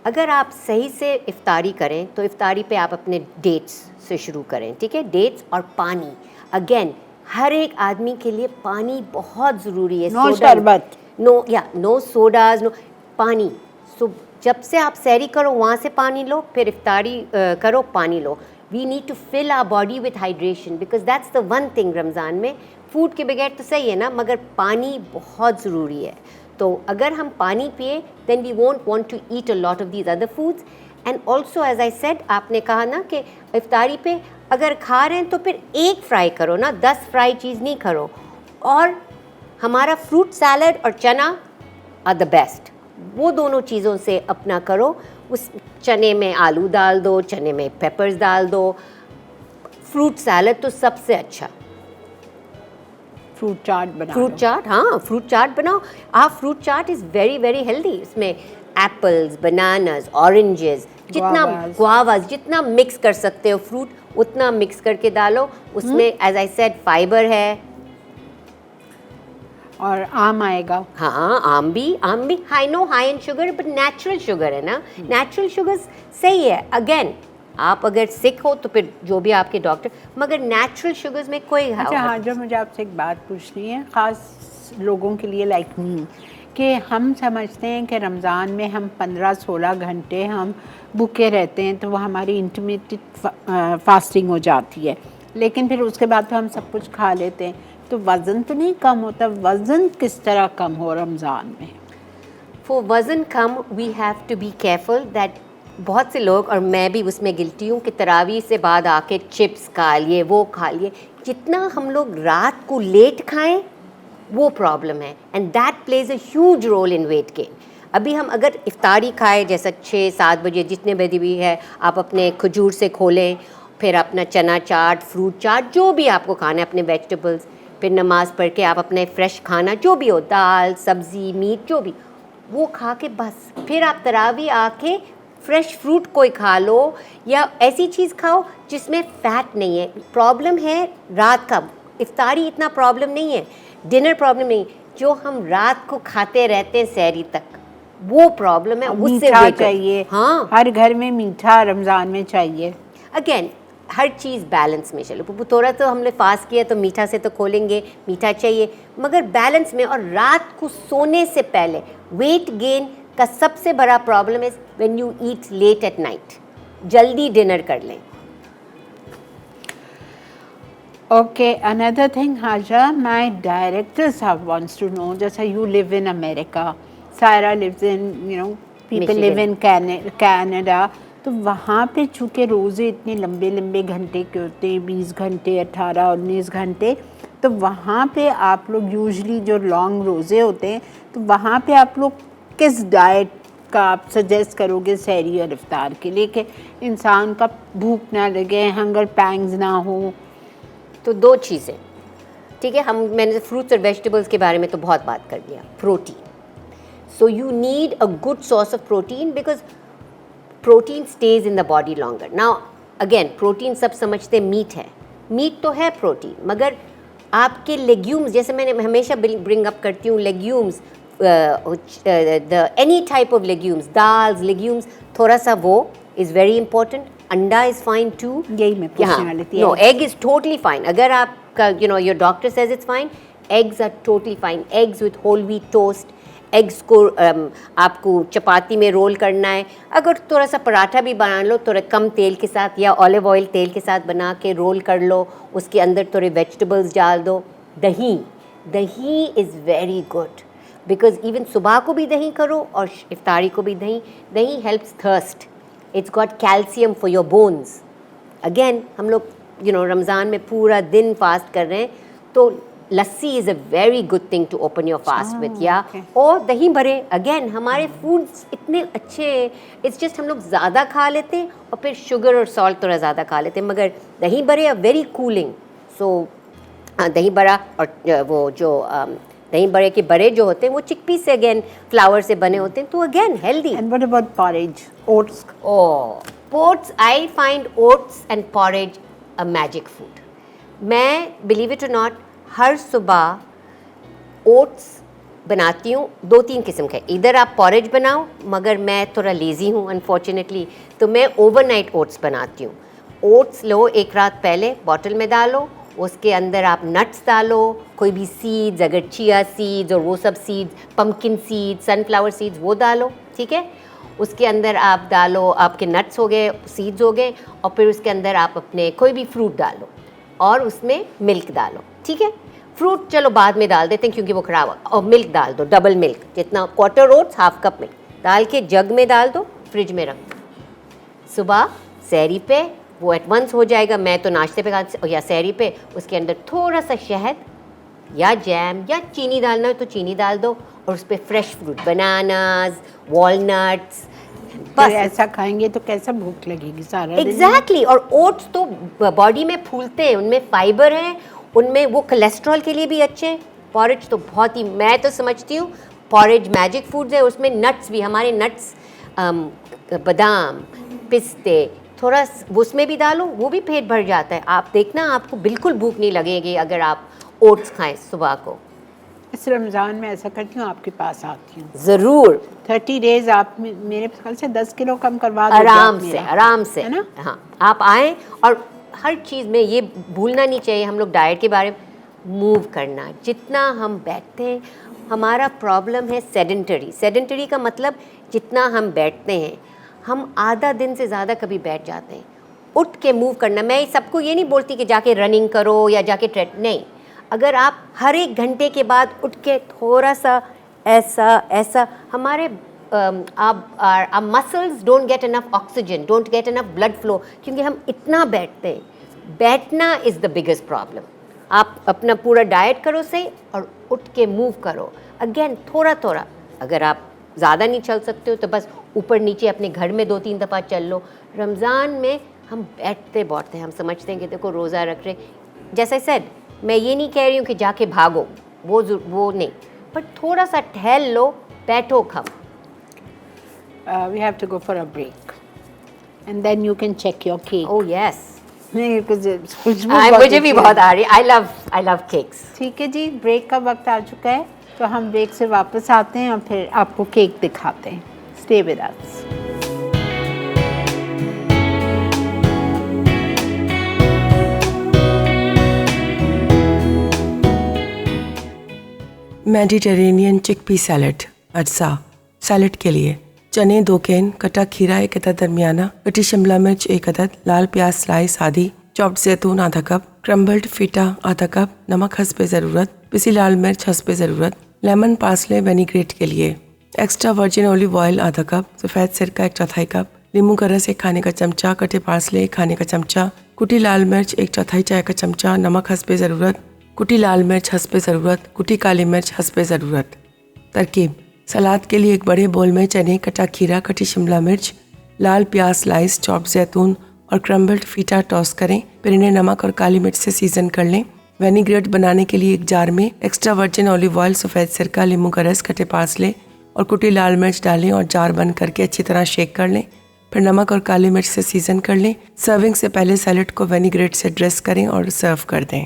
Speaker 2: अगर आप सही से इफ़्तारी करें तो इफ़्तारी पे आप अपने डेट्स से शुरू करें। ठीक है, डेट्स और पानी। अगेन हर एक आदमी के लिए पानी बहुत ज़रूरी है।
Speaker 1: नो शरबत,
Speaker 2: नो सोडाज, नो पानी। सो जब से आप सैरी करो वहाँ से पानी लो, फिर इफ्तारी करो पानी लो। We need to fill our body with hydration, because that's the one thing Ramzan में। फूड के बगैर तो सही है ना, मगर पानी बहुत ज़रूरी है। तो अगर हम पानी पिए then we won't want to eat a lot of these other foods. And also as I said, आपने कहा ना कि इफ्तारी पे अगर खा रहे हैं तो फिर एक फ्राई करो ना, 10 फ्राई चीज़ नहीं करो। और हमारा फ्रूट सैलड और चना आर द बेस्ट, वो दोनों चीज़ों से अपना करो। उस चने में आलू डाल दो, चने में पेपर्स डाल दो, फ्रूट सैलड तो सबसे अच्छा।
Speaker 1: फ्रूट चाट बना
Speaker 2: फ्रूट
Speaker 1: लो।
Speaker 2: चाट, हाँ फ्रूट चाट बनाओ आप। Fruit chaat is very very healthy. इसमें एप्पल्स, बनानास, ऑरेंजेस, जितना
Speaker 1: Guavas.
Speaker 2: गुआवास जितना मिक्स कर सकते हो फ्रूट उतना मिक्स करके डालो। उसमें एज आई सेड फाइबर है।
Speaker 1: और आम आएगा।
Speaker 2: हाँ आम भी high no high in sugar, but natural sugar है ना, नेचुरल शुगर सही है। अगेन आप अगर सिक हो तो फिर जो भी आपके डॉक्टर, मगर नेचुरल शुगर्स में कोई
Speaker 1: अच्छा हाँ, जो मुझे आपसे एक बात पूछनी है, ख़ास लोगों के लिए लाइक मी, कि हम समझते हैं कि रमज़ान में हम 15-16 घंटे हम भूखे रहते हैं तो वो हमारी इंटरमिटेंट फास्टिंग हो जाती है, लेकिन फिर उसके बाद तो हम सब कुछ खा लेते हैं, तो वज़न तो नहीं कम होता। वज़न किस तरह कम हो रमज़ान में?
Speaker 2: फॉर वज़न कम we have to be careful that बहुत से लोग, और मैं भी उसमें गिल्टी हूँ, कि तरावी से बाद आके चिप्स खा लिए, वो खा लिए। जितना हम लोग रात को लेट खाएं वो प्रॉब्लम है, and that plays a huge role in weight gain. अभी हम अगर इफ्तारी खाए जैसा 6-7 बजे जितने बजे भी है, आप अपने खजूर से खोलें, फिर अपना चना चाट, फ्रूट चाट, जो भी आपको खाना है, अपने वेजिटेबल्स, फिर नमाज़ पढ़ के आप अपने फ्रेश खाना जो भी हो, दाल सब्ज़ी मीट जो भी, वो खा के बस फिर आप तरावी आके फ्रेश फ्रूट कोई खा लो, या ऐसी चीज़ खाओ जिसमें फ़ैट नहीं है। प्रॉब्लम है रात का, इफ्तारी इतना प्रॉब्लम नहीं है, डिनर प्रॉब्लम नहीं, जो हम रात को खाते रहते हैं सहरी तक, वो प्रॉब्लम है। उससे
Speaker 1: मीठा चाहिए,
Speaker 2: हाँ
Speaker 1: हर घर में मीठा रमज़ान में चाहिए।
Speaker 2: अगेन हर चीज़ बैलेंस में चलो। थोड़ा तो हमने फास्ट किया तो मीठा से तो खोलेंगे, मीठा चाहिए, मगर बैलेंस में। और रात को सोने से पहले वेट गेन का सबसे बड़ा प्रॉब्लम है when you eat late at night. जल्दी डिनर कर लें।
Speaker 1: Okay, another thing, Haja, my director sahab wants to know, जैसा you live in America, Sarah lives in, people live in Canada, तो वहाँ पे चूँकि रोज़े इतने लंबे लंबे घंटे के होते हैं, 20 घंटे, 18-19 घंटे, तो वहाँ पे आप लोग यूजली जो लॉन्ग रोज़े होते हैं, तो वहाँ पे आप लोग किस डाइट का आप सजेस्ट करोगे सहरी और इफ्तार के लिए, कि इंसान का भूख ना लगे, हंगर पैंग्स ना हो?
Speaker 2: तो 2 चीज़ें, ठीक है। मैंने फ्रूट्स और वेजिटेबल्स के बारे में तो बहुत बात कर दिया। Protein, so you need a good source of protein, because protein stage in the body longer. Now again protein सब समझते मीट है, मीट तो है प्रोटीन, मगर आपके लेग्यूम्स, जैसे मैंने हमेशा ब्रिंग अप करती हूँ, legumes, the any type of legumes, dals, legumes, थोड़ा सा वो इज़ वेरी इंपॉर्टेंट। अंडा इज़ फाइन टू,
Speaker 1: यही मैं पूछने वाली थी।
Speaker 2: No egg is totally fine. अगर आपका your doctor says it's fine, eggs are totally fine. Eggs with whole wheat toast, eggs को आपको चपाती में रोल करना है, अगर थोड़ा सा पराठा भी बना लो थोड़ा कम तेल के साथ, या ऑलिव ऑयल तेल के साथ बना के रोल कर लो, उसके अंदर थोड़े वेजिटेबल्स डाल दो। दही is very good, because even सुबह को भी दही करो और इफ्तारी को भी दही। दही helps thirst, it's got calcium for your bones. Again हम लोग रमज़ान में पूरा दिन फास्ट कर रहे हैं, तो lassi is a very good thing to open your fast with, या और दही भरे। अगेन हमारे फूड्स इतने अच्छे, इट्स जस्ट हम लोग ज़्यादा खा लेते हैं और फिर शुगर और सॉल्ट थोड़ा ज़्यादा खा लेते हैं, मगर दही भरे आर वेरी कूलिंग। सो दही बड़ा, और वो जो दही बड़े के बड़े जो होते हैं वो चिकपी से, अगेन फ्लावर से बने होते हैं, तो again healthy.
Speaker 1: And what about porridge, oats?
Speaker 2: Oats, I find oats and porridge a magic food. मैं believe it or not her सुबह ओट्स बनाती हूँ 2-3 किस्म के। इधर आप पॉरेज बनाओ, मगर मैं थोड़ा लेज़ी हूँ अनफॉर्चुनेटली, तो मैं ओवरनाइट ओट्स बनाती हूँ। ओट्स लो एक रात पहले, बॉटल में डालो, उसके अंदर आप नट्स डालो, कोई भी सीड्स, अगर चिया सीड्स और वो सब seeds, pumpkin seeds, sunflower seeds, वो डालो, ठीक है। उसके अंदर आप डालो, आपके नट्स हो गए, सीड्स हो गए, और फिर उसके अंदर आप अपने कोई भी फ्रूट डालो और उसमें मिल्क डालो, ठीक है। फ्रूट चलो बाद में डाल देते हैं क्योंकि वो ख़राब, और मिल्क डाल दो, डबल मिल्क, जितना quarter oats half cup milk डाल के जग में डाल दो, फ्रिज में रख दो। सुबह सहरी पे वो एट वंस हो जाएगा। मैं तो नाश्ते पे खा या सहरी पे, उसके अंदर थोड़ा सा शहद या जैम या चीनी डालना है तो चीनी डाल दो, और उस पर फ्रेश फ्रूट, बनानाज, वॉलनट्स,
Speaker 1: बस ऐसा खाएंगे तो कैसा भूख लगेगी सारा दिन?
Speaker 2: एग्जैक्टली। और ओट्स तो बॉडी में फूलते हैं, उनमें फाइबर है, उनमें वो कोलेस्ट्रॉल के लिए भी अच्छे हैं। पॉरेज तो बहुत ही, मैं तो समझती हूँ पॉरेज मैजिक फूड्स है। उसमें नट्स भी, हमारे नट्स, बादाम, पिस्ते, थोड़ा उसमें भी डालो, वो भी पेट भर जाता है। आप देखना, आपको बिल्कुल भूख नहीं लगेगी अगर आप ओट्स खाएं सुबह को।
Speaker 1: इस रमज़ान में ऐसा करती हूँ, आपके पास आती हूँ
Speaker 2: ज़रूर।
Speaker 1: 30 डेज आप मेरे ख्याल से 10 किलो कम करवा दोगे
Speaker 2: आराम
Speaker 1: आप
Speaker 2: से,
Speaker 1: मेरा,
Speaker 2: आराम से,
Speaker 1: है ना?
Speaker 2: हाँ, आप आएँ। और हर चीज़ में ये भूलना नहीं चाहिए हम लोग डाइट के बारे में, मूव करना। जितना हम बैठते हैं, हमारा प्रॉब्लम है सेडेंटरी। सेडेंटरी का मतलब जितना हम बैठते हैं, हम आधा दिन से ज़्यादा कभी बैठ जाते हैं। उठ के मूव करना। मैं सबको ये नहीं बोलती कि जाके रनिंग करो या जाके नहीं, अगर आप हर एक घंटे के बाद उठ के थोड़ा सा ऐसा ऐसा, हमारे our muscles don't get enough oxygen, don't get enough blood flow, क्योंकि हम इतना बैठते हैं। बैठना इज़ द बिगेस्ट प्रॉब्लम। आप अपना पूरा डाइट करो सही और उठ के मूव करो। अगेन थोड़ा थोड़ा, अगर आप ज़्यादा नहीं चल सकते हो तो बस ऊपर नीचे अपने घर में 2-3 दफ़ा चल लो। रमज़ान में हम बैठते बहुत हैं, हम समझते हैं कि देखो रोज़ा रख रहे। जैसे सेड, मैं ये नहीं कह रही हूँ कि जाके भागो, वो नहीं, बट थोड़ा सा टहल लो, बैठो कम।
Speaker 1: We have to go for a break and then you can check your cake.
Speaker 2: Oh yes.
Speaker 1: नहीं, कुछ खुशबू
Speaker 2: मुझे भी
Speaker 1: अच्छी
Speaker 2: बहुत
Speaker 1: है।
Speaker 2: आ रही है। I love cakes.
Speaker 1: ठीक है जी, ब्रेक का वक्त आ चुका है, तो हम ब्रेक से वापस आते हैं और फिर आपको केक दिखाते हैं। Stay with us.
Speaker 3: Mediterranean chickpea salad अज्जा। सैलेड के लिए चने 2 कैन, कटा खीरा 1 अदद दरमियाना, कटी शिमला मिर्च 1 अदद, लाल प्याज स्लाइस आधी, चॉप्ड जैतून आधा कप, क्रम्बल्ड फीटा आधा कप, नमक हस्बे ज़रूरत, पिसी लाल मिर्च हस्बे ज़रूरत, लेमन पार्सले वेनिग्रेट के लिए, एक्स्ट्रा वर्जिन ऑलिव ऑयल आधा कप, सफ़ेद सिरका 1/4 कप, नींबू का रस 1 खाने का चमचा, कटे पार्सले 1 खाने का चमचा, कुटी लाल मिर्च 1/4 चाय का चमचा, नमक हस्बे ज़रूरत, कुटी लाल मिर्च हस्बे ज़रूरत, कुटी काली मिर्च हस्बे ज़रूरत। तरकीब: सलाद के लिए एक बड़े बोल में चने, कटा खीरा, कटी शिमला मिर्च, लाल प्याज स्लाइस, चॉप्ड जैतून और क्रम्बल्ड फीटा टॉस करें। फिर इन्हें नमक और काली मिर्च से सीजन कर लें। वेनिग्रेट बनाने के लिए एक जार में एक्स्ट्रा वर्जिन ऑलिव ऑयल, सफ़ेद सिरका, नींबू का रस, कटे पार्सले और कुटी लाल मिर्च डालें और जार बंद करके अच्छी तरह शेक कर लें। फिर नमक और काली मिर्च से सीजन कर लें। सर्विंग से पहले सैलेड को वेनिग्रेट से ड्रेस करें और सर्व कर दें।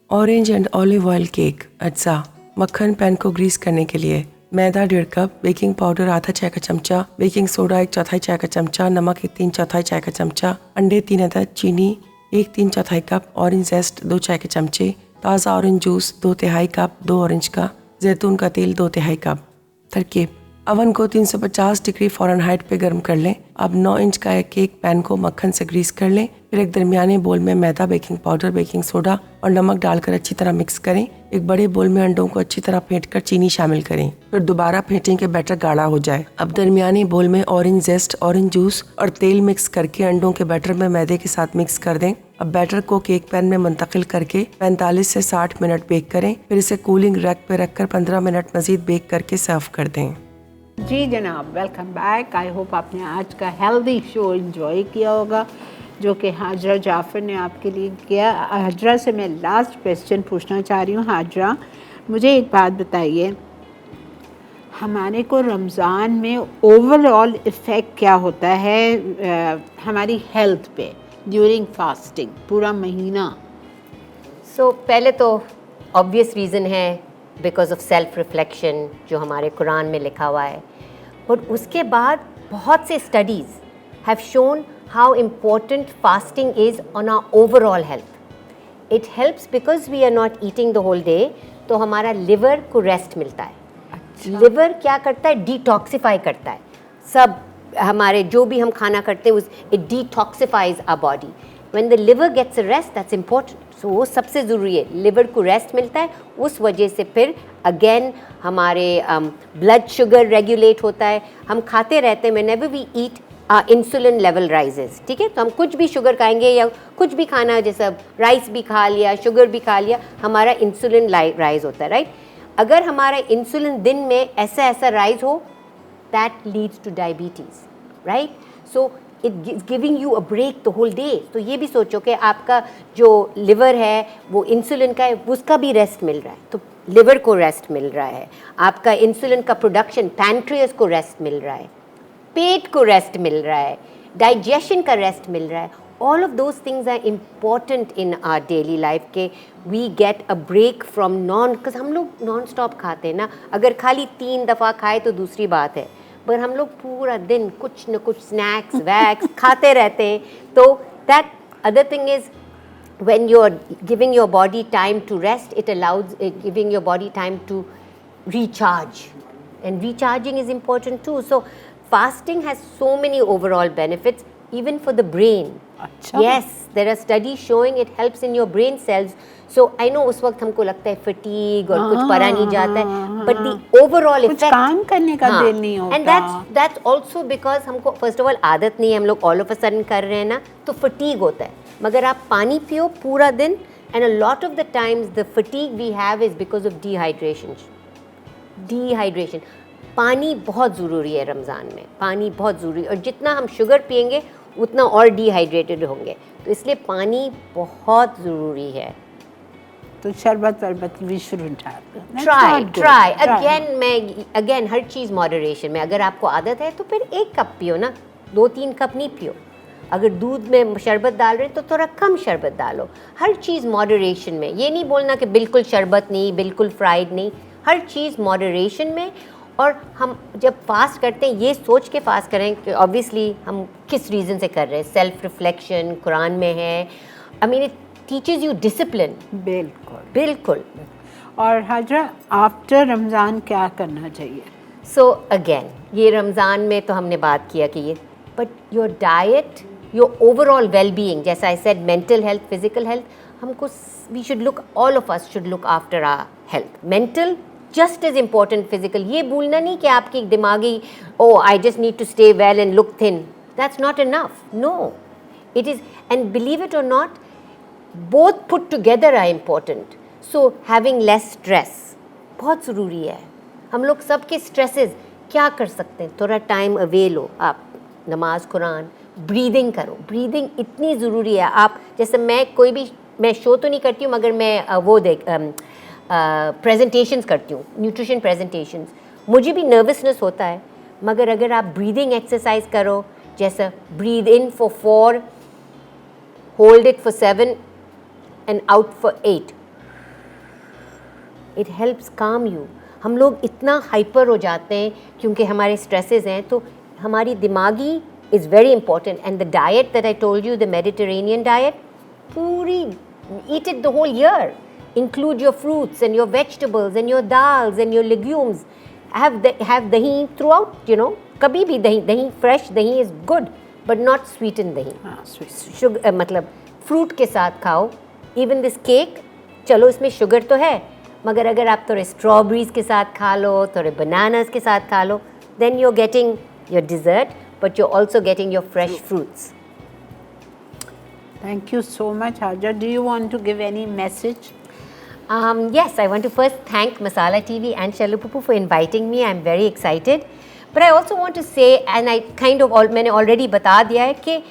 Speaker 3: Orange and olive oil cake अज्जा। मक्खन पैन को ग्रीस करने के लिए मैदा 1.5 कप, बेकिंग पाउडर आधा चाय का चमचा, बेकिंग सोडा 1/4 चाय का चमचा, नमक 1 3/4 चाय का चमचा, अंडे 3 अदद, चीनी 1 3/4 कप, ऑरेंज जेस्ट 2 चाय के चमचे, ताज़ा ऑरेंज जूस 2 तिहाई कप 2 ऑरेंज का, जैतून का तेल 2 तिहाई कप। तरकीब: अवन को 350 डिग्री फ़ारेनहाइट पे गर्म कर लें। अब 9 इंच का एक केक पैन को मक्खन से ग्रीस कर लें। फिर एक दरमियाने बोल में मैदा, बेकिंग पाउडर, बेकिंग सोडा और नमक डालकर अच्छी तरह मिक्स करें। एक बड़े बोल में अंडों को अच्छी तरह फेंटकर चीनी शामिल करें। फिर दोबारा फेंटें कि बैटर गाढ़ा हो जाए। अब दरमियाने बोल में ऑरेंज जेस्ट, ऑरेंज जूस और तेल मिक्स करके अंडों के बैटर में मैदे के साथ मिक्स कर दें। अब बैटर को केक पैन में मुंतकिल करके 45 से 60 मिनट बेक करें। फिर इसे कूलिंग रैक पे रखकर 15 मिनट मजीद बेक करके सर्व कर दें।
Speaker 1: जी जनाब, वेलकम बैक। आई होप आपने आज का हेल्दी शो एंजॉय किया होगा जो कि हाजरा जाफ़र ने आपके लिए किया। हाजरा से मैं लास्ट क्वेश्चन पूछना चाह रही हूँ। हाजरा, मुझे एक बात बताइए, हमारे को रमज़ान में ओवरऑल इफ़ेक्ट क्या होता है हमारी हेल्थ पे ड्यूरिंग फास्टिंग पूरा महीना?
Speaker 2: पहले तो ऑब्वियस रीज़न है बिकॉज ऑफ सेल्फ रिफ्लेक्शन जो हमारे कुरान में लिखा हुआ है। और उसके बाद बहुत से studies have shown how important fasting is on our overall health. It helps because we are not eating the whole day, तो हमारा लिवर को रेस्ट मिलता है. लिवर क्या करता है? डिटॉक्सिफाई करता है. सब हमारे जो भी हम खाना करते हैं, it detoxifies our body. When the liver gets a rest, that's important. So वो सबसे ज़रूरी है, लिवर को रेस्ट मिलता है. उस वजह से फिर अगेन हमारे ब्लड शुगर रेगुलेट होता है. हम खाते रहते हैं, whenever we eat insulin level rises. ठीक है, तो हम कुछ भी शुगर खाएंगे या कुछ भी खाना, जैसा राइस भी खा लिया, शुगर भी खा लिया, हमारा इंसुलिन राइज होता है. राइट, अगर हमारा इंसुलिन दिन में ऐसा ऐसा राइज हो, that leads to diabetes. Right, so it is giving you a break the whole day. तो ये भी सोचो कि आपका जो लिवर है वो इंसुलिन का है, उसका भी रेस्ट मिल रहा है. तो लिवर को रेस्ट मिल रहा है, आपका इंसुलिन का प्रोडक्शन, पैनक्रियास को रेस्ट मिल रहा है, पेट को रेस्ट मिल रहा है, डाइजेशन का रेस्ट मिल रहा है. All of those things are important in our daily life के we get a break from because हम लोग नॉन स्टॉप खाते हैं ना. अगर खाली 3 दफ़ा खाए तो दूसरी बात है, पर हम लोग पूरा दिन कुछ न कुछ स्नैक्स वैक्स खाते रहते हैं. तो that other thing is when you're giving your body time to rest, it allows giving your body time to recharge, and recharging is important too. So fasting has so many overall benefits, even for the brain.
Speaker 1: अच्छा.
Speaker 2: Yes, there are studies showing it helps in your brain cells. So I know उस वक्त हमको लगता है fatigue और कुछ परा नहीं जाता है, but the overall
Speaker 1: कुछ
Speaker 2: effect,
Speaker 1: काम करने का दिल नहीं होता.
Speaker 2: and that's also because हमको first of all आदत नहीं है, हम लोग all of a sudden कर रहे हैं ना, तो fatigue होता है. मगर आप पानी पियो पूरा दिन, and a lot of the times the fatigue we have is because of dehydration. पानी बहुत ज़रूरी है रमज़ान में, पानी बहुत ज़रूरी है. और जितना हम शुगर पिएंगे उतना और डिहाइड्रेटेड होंगे, तो इसलिए पानी बहुत ज़रूरी है.
Speaker 1: तो शरबत वरबत भी शुरू
Speaker 2: ट्राई अगेन हर चीज़ मॉडरेशन में. अगर आपको आदत है तो फिर 1 कप पियो ना, 2-3 कप नहीं पियो. अगर दूध में शरबत डाल रहे तो थोड़ा कम शरबत डालो. हर चीज़ मॉडरेशन में. ये नहीं बोलना कि बिल्कुल शरबत नहीं, बिल्कुल फ्राइड नहीं, हर चीज़ मॉडरेशन में. और हम जब फास्ट करते हैं ये सोच के फास्ट करें कि ऑब्वियसली हम किस रीज़न से कर रहे हैं. सेल्फ रिफ्लेक्शन कुरान में है. I mean it teaches you discipline. बिल्कुल.
Speaker 1: और हाजरा, आफ्टर रमज़ान क्या करना चाहिए?
Speaker 2: सो अगेन ये रमज़ान में तो हमने बात किया कि ये, but your diet, your overall well being, जैसा I said, mental health, physical health, हमको we should look, all of us should look after our health. Mental just as important physical. ये भूलना नहीं कि आपकी दिमागी, oh I just need to stay well and look thin. That's not enough. No, it is, and believe it or not, both put together are important. So having less stress बहुत ज़रूरी है. हम लोग सबके stresses क्या कर सकते हैं? थोड़ा टाइम अवेल लो, आप नमाज कुरान, ब्रीदिंग करो. ब्रीदिंग इतनी ज़रूरी है. आप जैसे मैं शो तो नहीं करती हूँ, मगर मैं वो प्रेजेंटेशंस करती हूँ, न्यूट्रिशन प्रेजेंटेशंस. मुझे भी नर्वसनेस होता है, मगर अगर आप ब्रीदिंग एक्सरसाइज करो, जैसा breathe in for 4, hold it for 7 and out for 8, it helps काम यू. हम लोग इतना हाइपर हो जाते हैं क्योंकि हमारे स्ट्रेसेस हैं, तो हमारी दिमागी is very important. And the diet that I told you, the Mediterranean diet, पूरी eat it the whole year. Include your fruits and your vegetables and your dals and your legumes. Have dahi throughout, you know. कभी भी दही fresh दही is good, but not sweetened दही. Sugar मतलब fruit के साथ खाओ. Even this cake, चलो इसमें sugar तो है, मगर अगर आप थोड़े strawberries के साथ खा लो, थोड़े bananas के साथ खा लो, then you're getting your dessert, but you're also getting your fresh fruits.
Speaker 1: Thank you so much, Hajar. Do you want to give any message?
Speaker 2: Yes, I want to first thank Masala TV and Shallu Pupu for inviting me. I'm very excited. But I also want to say, and I kind of मैंने already बता दिया है कि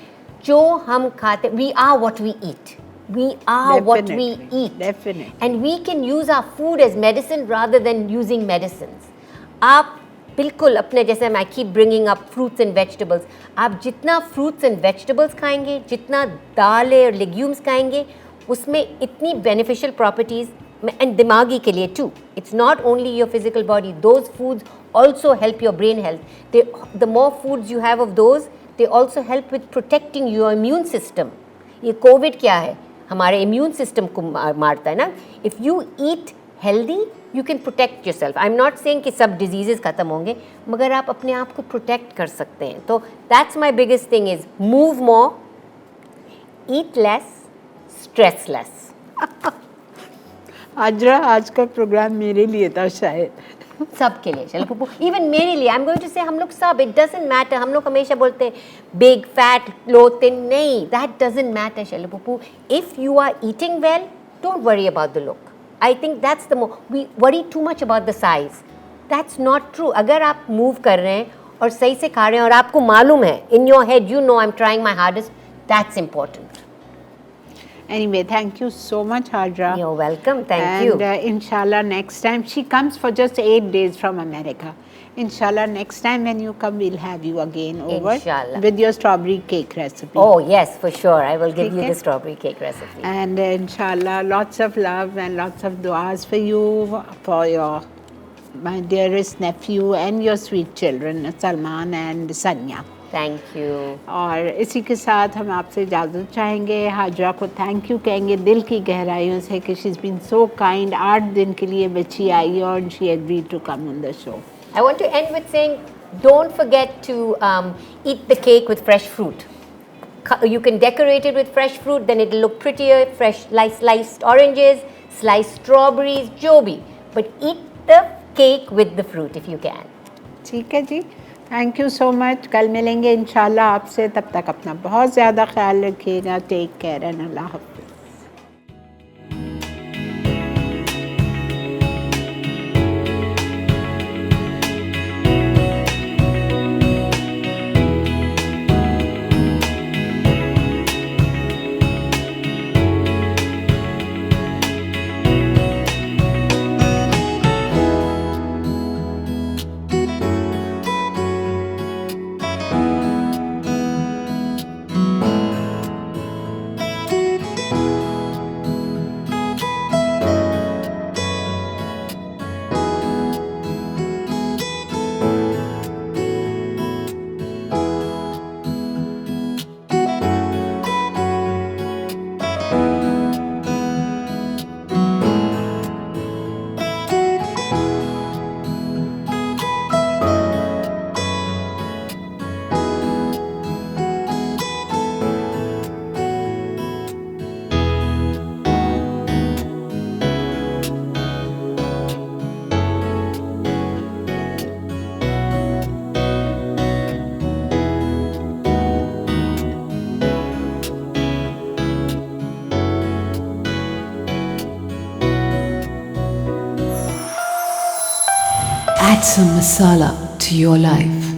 Speaker 2: जो हम खाते, we are what we eat. We are what we eat.
Speaker 1: Definitely.
Speaker 2: And we can use our food as medicine rather than using medicines. आप बिल्कुल अपने, जैसे I keep bringing up fruits and vegetables. आप जितना fruits and vegetables खाएंगे, जितना दालें और legumes खाएंगे, उसमें इतनी beneficial properties, and दिमागी के लिए too. It's not only your physical body. Those foods also help your brain health. The more foods you have of those, they also help with protecting your immune system. ये कोविड क्या है? हमारे इम्यून सिस्टम को मारता है ना. If you eat healthy you can protect your self. I am not saying कि सब डिजीजेस ख़त्म होंगे, मगर आप अपने आप को प्रोटेक्ट कर सकते हैं. तो that's my biggest thing is move more, eat less, stress less.
Speaker 1: Hajra, आज का प्रोग्राम मेरे लिए था शायद.
Speaker 2: सबके लिए शैलू पप्पू, इवन मेरे लिए. आई एम गोइंग टू से हम लोग सब, इट डजंट मैटर. हम लोग हमेशा बोलते हैं बिग फैट लो थिन, नहीं, that doesn't matter Shailu Pappu. If you are eating well, don't worry about the look. I think that's the we worry too much about the size. That's not true. अगर आप मूव कर रहे हैं और सही से खा रहे हैं और आपको मालूम है, in your head you know I am trying my hardest, that's important.
Speaker 1: Anyway, thank you so much, Hajra.
Speaker 2: You're welcome. Thank you.
Speaker 1: And inshallah, next time she comes for just 8 days from America. Inshallah, next time when you come, we'll have you again over
Speaker 2: Inshallah.
Speaker 1: with your strawberry cake recipe.
Speaker 2: Oh yes, for sure. I will give you
Speaker 1: Okay.
Speaker 2: the strawberry cake recipe.
Speaker 1: And inshallah, lots of love and lots of duas for you, for your my dearest nephew and your sweet children, Salman and Sanya.
Speaker 2: Thank you.
Speaker 1: और इसी के साथ हम आपसे इजाज़त चाहेंगे. हाजरा को थैंक यू कहेंगे दिल की गहराइयों से कि she is been so kind. 8 दिन के लिए बच्ची आई और she agreed to come on the show.
Speaker 2: I want to end with saying, don't forget to eat the cake with fresh fruit. You can decorate it with fresh fruit, then it'll look prettier. Fresh sliced oranges, sliced strawberries, जो भी. But eat the cake with the fruit if you can.
Speaker 1: ठीक है जी, थैंक यू सो मच. कल मिलेंगे इंशाल्लाह आपसे. तब तक अपना बहुत ज़्यादा ख्याल रखिएगा. टेक केयर एंड अल्लाह हाफ़िज़.
Speaker 4: Add some masala to your life.